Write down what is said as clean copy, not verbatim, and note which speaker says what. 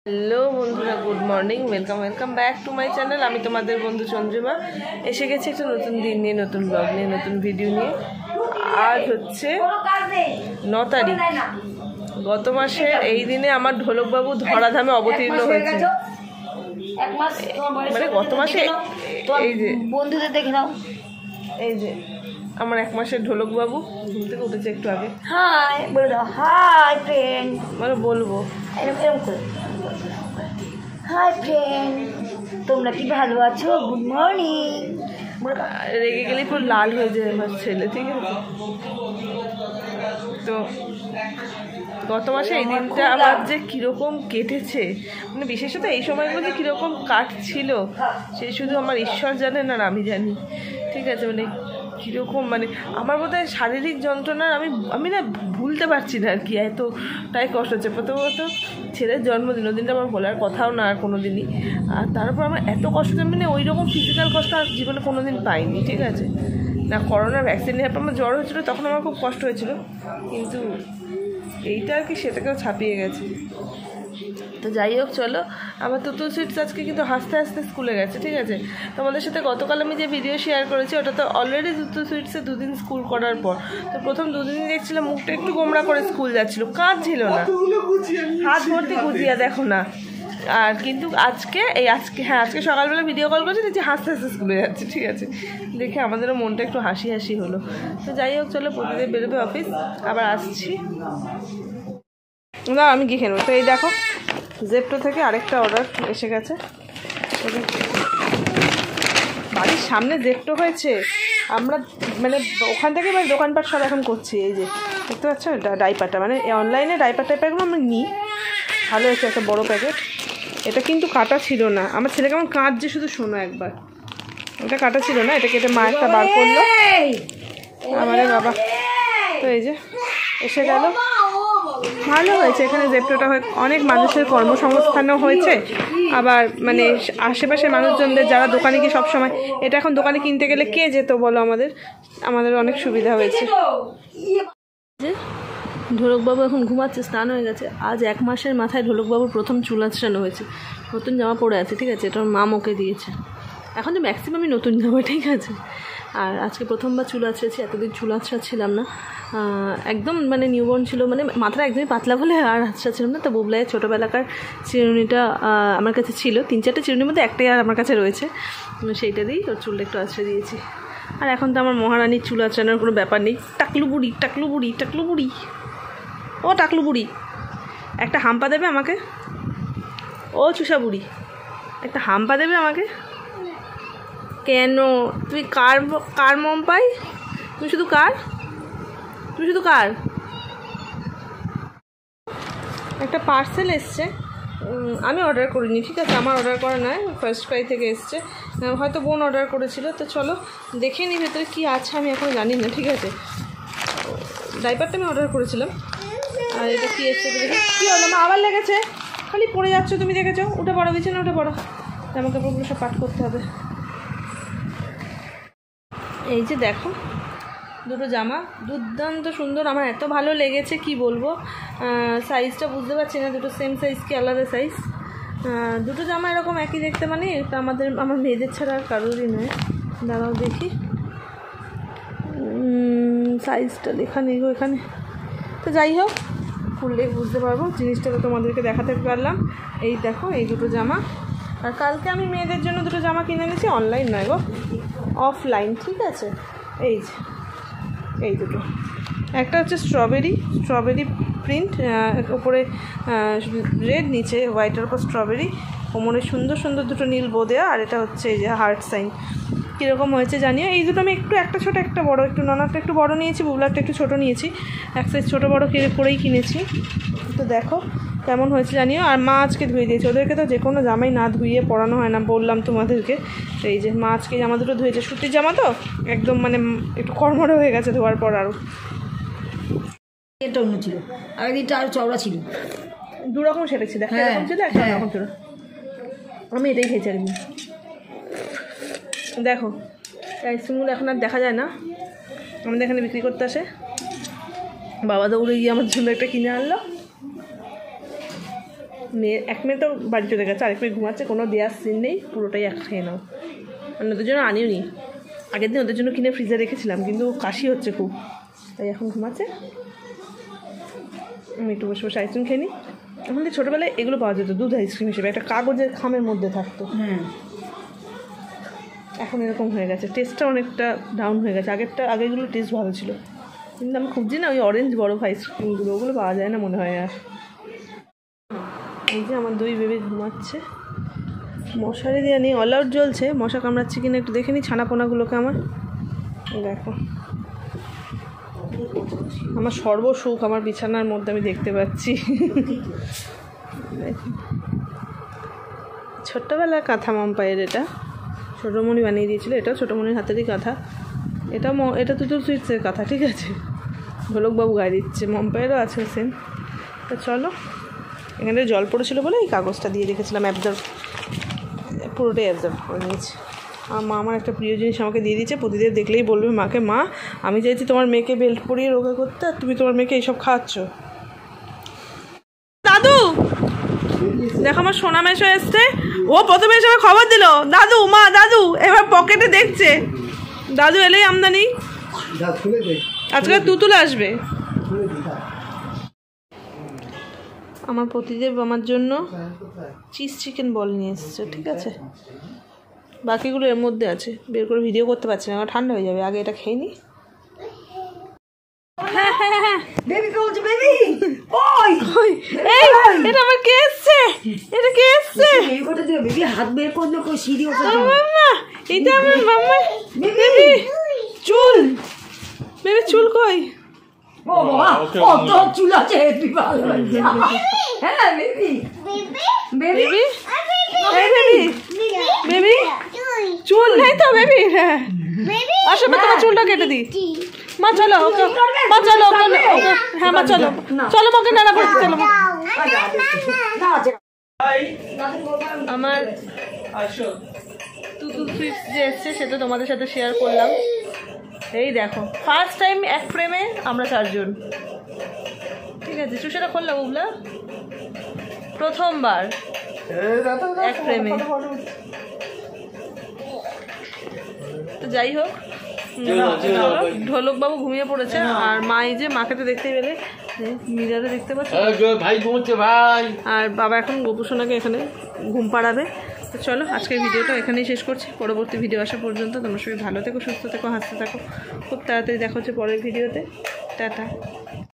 Speaker 1: Hello বন্ধুরা, good morning, welcome back to my channel. আমি তোমাদের বন্ধু চন্দ্রিমা এসে গেছি একটা নতুন দিন নিয়ে, নতুন ব্লগ নিয়ে, নতুন ভিডিও নিয়ে। আজ হচ্ছে 9 তারিখ। গত মাসের এই দিনে আমার ঢোলকবাবু ধরাধামে অবতীর্ণ হয়েছে। মানে গত মাসে এই যে
Speaker 2: বন্ধুদের দেখে নাও,
Speaker 1: এই যে আমার 1 মাসের ঢোলকবাবু ঘুম থেকে উঠেছে একটু আগে।
Speaker 2: হাই বলে দাও, হাই ফ্রেন্ড,
Speaker 1: মানে বলবো
Speaker 2: এরকম করে হাই ফ্রেন্ড, তোমরা কি ভালো আছো? Good morning.
Speaker 1: রেগে গেলেই পুরো লাল হয়ে যায় আমার ছেলে, ঠিক আছে? তো গত মাসে এই দিনটা আবার যে কীরকম কেটেছে, মানে বিশেষত এই সময়গুলো যে কীরকম কাটছিল সে শুধু আমার ঈশ্বর জানেন আর আমি জানি, ঠিক আছে? মানে কীরকম, মানে আমার বোধহয় শারীরিক যন্ত্রণার আমি না ভুলতে পারছি না আর কি, এতটাই কষ্ট হচ্ছে। প্রথমত ছেলের জন্মদিন, ওই দিনটা আমার বলার কথাও না আর কোনো দিনই। আর তারপর আমার এত কষ্ট, মানে ওই রকম ফিজিক্যাল কষ্ট আর জীবনে কোনো দিন পাইনি, ঠিক আছে? না করোনার ভ্যাকসিন নেওয়ার পর আমার জ্বর হয়েছিলো, তখন আমার খুব কষ্ট হয়েছিল, কিন্তু এইটা আর কি সেটাকেও ছাপিয়ে গেছে। তো যাই হোক, চলো। আমার তুতু সুইটস আজকে কিন্তু হাসতে হাসতে স্কুলে গেছে, ঠিক আছে? তোমাদের সাথে গতকাল আমি যে ভিডিও শেয়ার করেছি ওটা তো অলরেডি তুতু সুইটসে 2 দিন স্কুল করার পর। তো প্রথম 2 দিনই দেখছিলাম মুখটা একটু গোমড়া করে স্কুল যাচ্ছিলো, কাঁদছিল না, হাত ভর্তি গুজিয়া, দেখো না। আর কিন্তু আজকে আজকে সকালবেলা ভিডিও কল করছে, দেখছি হাসতে হাসতে স্কুলে যাচ্ছে, ঠিক আছে? দেখে আমাদেরও মনটা একটু হাসি হাসি হলো। তো যাই হোক, চলো, প্রতিদিন বেরোবে অফিস, আবার আসছি না, আমি গিয়ে নেবো। তো এই দেখো, জেপ্টো থেকে আরেকটা অর্ডার এসে গেছে। বাড়ির সামনে জেপ্টো হয়েছে, আমরা মানে ওখান থেকে মানে দোকানপাট সব এখন করছি। এই যে দেখতে পাচ্ছ ডাইপারটা, মানে অনলাইনে ডাইপারগুলো আমরা নিই, ভালো হয়েছে, একটা বড় প্যাকেট। এটা কিন্তু কাটা ছিল না, আমার ছেলে কেমন কাঁদছে শুধু শোনো একবার। এটা কাটা ছিল না, এটা কেটে মা একটা বার করলো, আমারে বাবা। তো এই যে এসে গেল, ভালো হয়েছে। এখানে জেপ্টোটা হয়ে অনেক মানুষের কর্মসংস্থানও হয়েছে, আবার মানে আশেপাশের মানুষজনদের যারা দোকানে গিয়ে সবসময় এটা এখন দোকানে কিনতে গেলে কে যেত বলো, আমাদের অনেক সুবিধা হয়েছে। ঢোলকবাবু এখন ঘুমাচ্ছে, স্নান হয়ে গেছে। আজ 1 মাসের মাথায় ঢোলকবাবুর প্রথম চুল আঁচড়ানো হয়েছে। নতুন জামা পরে আছে, ঠিক আছে? এটা ওর মা ওকে দিয়েছে। এখন তো ম্যাক্সিমামই নতুন জামা, ঠিক আছে? আর আজকে প্রথমবার চুল আঁচড়েছি, এতদিন চুল আঁচড়াচ্ছিলাম না, একদম মানে নিউবর্ন ছিল, মানে মাথাটা একদমই পাতলা বলে আর আঁচড়াচ্ছিলাম না। তো বুবলাইয়ের ছোটোবেলাকার চিরুনিটা আমার কাছে ছিল, 3-4টে চিরুনির মধ্যে একটাই আর আমার কাছে রয়েছে, সেইটা দিয়েই ওর চুলটা একটু আঁচড়ে দিয়েছি। আর এখন তো আমার মহারানীর চুল আঁচড়ানোর কোনো ব্যাপার নেই। টাকলু বুড়ি, ও টাকলু বুড়ি, একটা হাম্পা দেবে আমাকে? ও চুষা বুড়ি, একটা হাম্পা দেবে আমাকে? কেন? তুই কার মম পাই? তুমি শুধু কার? একটা পার্সেল এসছে, আমি অর্ডার করিনি, ঠিক আছে? আমার অর্ডার করা নয়, ফার্স্ট ক্রাই থেকে এসছে, হয়তো বোন অর্ডার করেছিল। তো চলো দেখে নিই ভেতরে কী আছে, আমি এখন জানি না, ঠিক আছে? ডাইপারটা আমি অর্ডার করেছিলাম। আর এটা কী এসছে দেখি। কী হলো মা, আবার লেগেছে? খালি পড়ে যাচ্ছ তুমি, দেখেছো? উঠে পড়ো, বিছানা উঠে পড়ো, জামা কাপড়গুলো সব পাঠ করতে হবে। এই যে দেখো, 2টো জামা দুর্দান্ত সুন্দর, আমার এত ভালো লেগেছে কি বলবো। সাইজটা বুঝতে পারছি না, 2টো সেম সাইজ কি আলাদা সাইজ। 2টো জামা এরকম একই দেখতে, মানে এটা আমার মেয়েদের ছাড়া আর কারোরই নয়। দাঁড়াও দেখি, সাইজটা লেখা নেই গো এখানে। তো যাই হোক, খুললে বুঝতে পারবো, জিনিসটা তো তোমাদেরকে দেখাতে পারলাম। এই দেখো, এই 2টো জামা। আর কালকে আমি মেয়েদের জন্য 2টো জামা কিনে এনেছি, অনলাইন নয় গো, অফলাইন, ঠিক আছে? এই 2টো, একটা হচ্ছে স্ট্রবেরি প্রিন্ট, ওপরে রেড, নিচে হোয়াইটের ওপর স্ট্রবেরি, কোমরে সুন্দর সুন্দর 2টো নীল বো দেওয়া। আর এটা হচ্ছে এই যে হার্ট সাইন। কীরকম হয়েছে জানিও। এই 2টো আমি একটা ছোটো একটা বড়, একটু ননারটা একটু বড় নিয়েছি, বুবলারটা একটু ছোটো নিয়েছি, এক সাইজ ছোটো বড়ো করেই কিনেছি। তো দেখো কেমন হয়েছে জানিও। আর মা আজকে ধুয়ে দিয়েছে, ওদেরকে তো যে কোনো জামাই না ধুইয়ে পরানো হয় না, বললাম তোমাদেরকে। তো এই যে মা আজকে জামা 2টো ধুয়েছে, সুতির জামা তো একদম মানে একটু কড়মড়ে হয়ে গেছে ধোয়ার পর। আরও
Speaker 2: এটা অন্য ছিল, আগের দিনটা আরও চওড়া ছিল,
Speaker 1: 2 রকম সেটেছি, দেখো এরকম ছিল, একটা রকম ছিল। আমি এটাই খেয়েছি আর কি। দেখো আইসক্রিমগুলো এখন আর দেখা যায় না, আমাদের এখানে বিক্রি করতে আসে। বাবা দৌড়ে গিয়ে আমার জন্য একটা কিনে আনলো। এক মেয়ে তো বাড়ি চলে গেছে, আরেক মেয়ে ঘুমাচ্ছে, কোনো দেওয়ার সিন নেই, পুরোটাই এক খেয়ে নাও। মানে ওদের জন্য আনিও নি, আগের দিন ওদের জন্য কিনে ফ্রিজে রেখেছিলাম, কিন্তু কাশি হচ্ছে খুব, তাই এখন ঘুমাচ্ছে। আমি একটু বসে বসে আইসক্রিম খেয়ে নিই। আমাদের ছোটোবেলায় এগুলো পাওয়া যেত দুধ আইসক্রিম হিসেবে, একটা কাগজের খামের মধ্যে থাকতো। এখন এরকম হয়ে গেছে, টেস্টটা অনেকটা ডাউন হয়ে গেছে। আগেরগুলো টেস্ট ভালো ছিল, কিন্তু আমি খুঁজছি না ওই অরেঞ্জ বরফ আইসক্রিমগুলো, ওগুলো পাওয়া যায় না মনে হয় আর। এই যে আমার 2 বেবি ঘুমাচ্ছে, মশারি দেওয়া নেই, অল আউট জ্বলছে, মশা কামড়াচ্ছে কিনা একটু দেখে নিই ছানাপোনাগুলোকে আমার। দেখো আমার সর্বসুখ আমার বিছানার মধ্যে আমি দেখতে পাচ্ছি। ছোট্টবেলার কাঁথা মাম্পায়ের, এটা ছোটোমণি বানিয়ে দিয়েছিল, এটাও ছোটোমণির হাতেরই কাঁথা, এটা তুতুল সুইটসের কাঁথা, ঠিক আছে, ঢোলকবাবু গায়ে দিচ্ছে, মম্পায়েরও আছে সেম। তো চলো, এখানে জল পড়েছিল বলে এই কাগজটা দিয়ে রেখেছিলাম, পুরোটাই অ্যাবজর্ব করে নিয়েছি। আর মা আমার একটা প্রিয় জিনিস আমাকে দিয়ে দিয়েছে, প্রতিদিন দেখলেই বলবে মাকে, মা আমি চাইছি তোমার মেয়েকে বেল্ট পরিয়ে রোগা করতে, আর তুমি তোমার মেয়েকে এইসব খাওয়াচ্ছ। দাদু দেখো আমার সোনা মেশো এসছে, ও প্রথমে এসে খবর দিল দাদু, মা দাদু, এবার পকেটে দেখছে, দাদু এলেই আমদানি, আজকে তুতুল আসবে। আমার প্রতিদেব আমার জন্য চিজ চিকেন বল নিয়ে এসছে, ঠিক আছে, বাকিগুলো এর মধ্যে আছে, বের করে ভিডিও করতে পারছি না, আমার ঠান্ডা হয়ে যাবে, আগে এটা খেয়ে নি। এটা আমার কে এসছে, এটা কে এসছে,
Speaker 2: হাত বের করলো সিঁড়ি,
Speaker 1: এটা আমার মাম্মা বেবি চুল, বেবি চুল কই,
Speaker 2: চুল আছে, হ্যাঁ বেবি বেবি
Speaker 1: বেবি বেবি চুল নেই তো বেবি, হ্যাঁ আসো তোমার চুলটা কেটে দিই, মা চলো ওকে, মা চলো ওকে, হ্যাঁ মা চলো চলো, মাকে নাড়া করতে চলো। আমার তুতুল সুইটস যে এসছে সেটা তোমাদের সাথে শেয়ার করলাম। এই দেখো ফার্স্ট টাইম এক ফ্রেমে আমরা 4 জন, ঠিক আছে, চুষেটা করলাম ওগুলা প্রথমবার এক ফ্রেমে। তো যাই হোক, ঢোলকবাবু ঘুমিয়ে পড়েছে, আর মা এই যে মাকে তো দেখতেই পেলে মিরারে দেখতে পাচ্ছি,
Speaker 3: ভাই ঘুমোচ্ছে ভাই,
Speaker 1: আর বাবা এখন গোপুসোনাকে এখানে ঘুম পাড়াবে। তো চলো আজকের ভিডিওটা এখানেই শেষ করছি, পরবর্তী ভিডিও আসা পর্যন্ত তোমরা সবাই ভালো থেকো, সুস্থ থেকো, হাসতে থাকো, খুব তাড়াতাড়ি দেখা হচ্ছে পরের ভিডিওতে, টাটা।